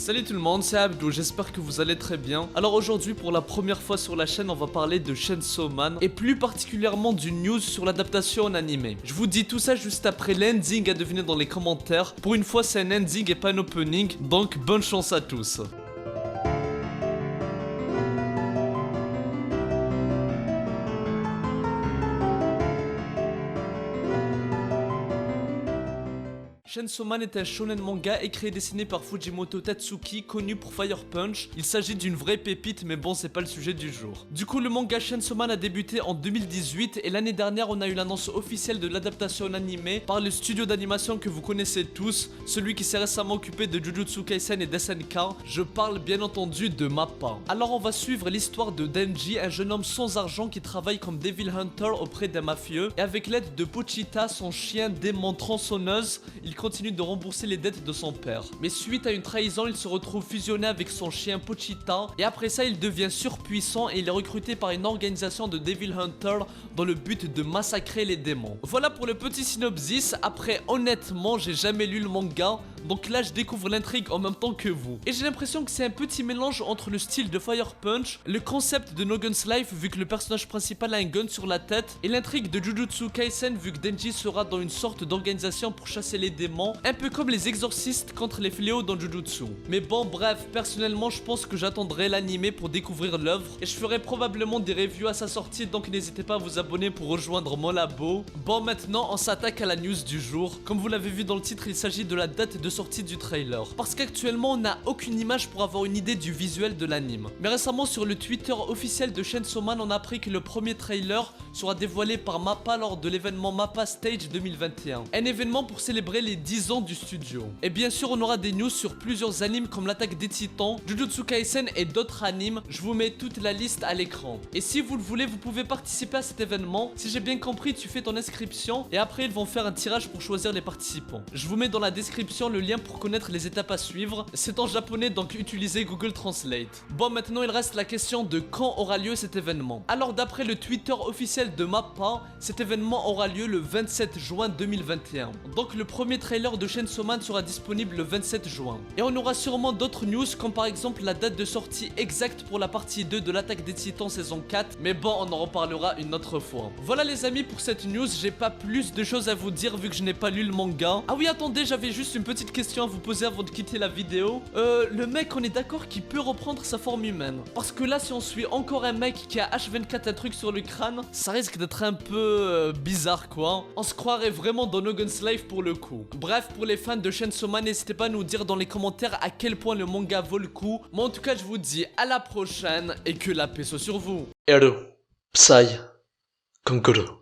Salut tout le monde, c'est Abdou, j'espère que vous allez très bien. Alors aujourd'hui pour la première fois sur la chaîne on va parler de Chainsaw Man et plus particulièrement d'une news sur l'adaptation en animé. Je vous dis tout ça juste après l'ending à deviner dans les commentaires. Pour une fois c'est un ending et pas un opening, donc bonne chance à tous. Chainsaw Man est un shonen manga écrit et dessiné par Fujimoto Tatsuki, connu pour Fire Punch. Il s'agit d'une vraie pépite, mais bon, c'est pas le sujet du jour. Du coup, le manga Chainsaw Man a débuté en 2018 et l'année dernière, on a eu l'annonce officielle de l'adaptation en animé par le studio d'animation que vous connaissez tous, celui qui s'est récemment occupé de Jujutsu Kaisen et d'SNK. Je parle bien entendu de MAPPA. Alors, on va suivre l'histoire de Denji, un jeune homme sans argent qui travaille comme Devil Hunter auprès d'un mafieux, et avec l'aide de Pochita, son chien démon tronçonneuse, il continue de rembourser les dettes de son père. Mais suite à une trahison, il se retrouve fusionné avec son chien Pochita et après ça il devient surpuissant et il est recruté par une organisation de Devil Hunter dans le but de massacrer les démons. Voilà pour le petit synopsis. Après honnêtement j'ai jamais lu le manga, donc là je découvre l'intrigue en même temps que vous. Et j'ai l'impression que c'est un petit mélange entre le style de Fire Punch, le concept de No Gun's Life vu que le personnage principal a un gun sur la tête, et l'intrigue de Jujutsu Kaisen vu que Denji sera dans une sorte d'organisation pour chasser les démons, un peu comme les exorcistes contre les fléaux dans Jujutsu. Mais bon bref, personnellement je pense que j'attendrai l'animé pour découvrir l'œuvre et je ferai probablement des reviews à sa sortie, donc n'hésitez pas à vous abonner pour rejoindre mon labo. Bon, maintenant on s'attaque à la news du jour. Comme vous l'avez vu dans le titre, il s'agit de la date de sortie du trailer, parce qu'actuellement on n'a aucune image pour avoir une idée du visuel de l'anime. Mais récemment sur le Twitter officiel de Chainsaw Man, on a appris que le premier trailer sera dévoilé par MAPPA lors de l'événement MAPPA Stage 2021, un événement pour célébrer les 10 ans du studio. Et bien sûr on aura des news sur plusieurs animes comme l'attaque des titans, Jujutsu Kaisen et d'autres animes. Je vous mets toute la liste à l'écran. Et si vous le voulez, vous pouvez participer à cet événement. Si j'ai bien compris, tu fais ton inscription et après ils vont faire un tirage pour choisir les participants. Je vous mets dans la description le lien pour connaître les étapes à suivre. C'est en japonais, donc utilisez Google Translate. Bon, maintenant il reste la question de quand aura lieu cet événement. Alors d'après le Twitter officiel de MAPPA, cet événement aura lieu le 27 juin 2021. Donc le premier trailer de Chainsaw Man sera disponible le 27 juin. Et on aura sûrement d'autres news comme par exemple la date de sortie exacte pour la partie 2 de l'attaque des titans saison 4. Mais bon, on en reparlera une autre fois. Voilà les amis pour cette news, j'ai pas plus de choses à vous dire vu que je n'ai pas lu le manga. Ah oui, attendez, j'avais juste une petite question à vous poser avant de quitter la vidéo. Le mec, on est d'accord qu'il peut reprendre sa forme humaine? Parce que là, si on suit encore un mec qui a H24 un truc sur le crâne, ça risque d'être un peu bizarre quoi. On se croirait vraiment dans No Gun's Life pour le coup. Bref, pour les fans de Chainsaw Man, n'hésitez pas à nous dire dans les commentaires à quel point le manga vaut le coup. Moi en tout cas je vous dis à la prochaine et que la paix soit sur vous. Eru, Psy, Konkuru.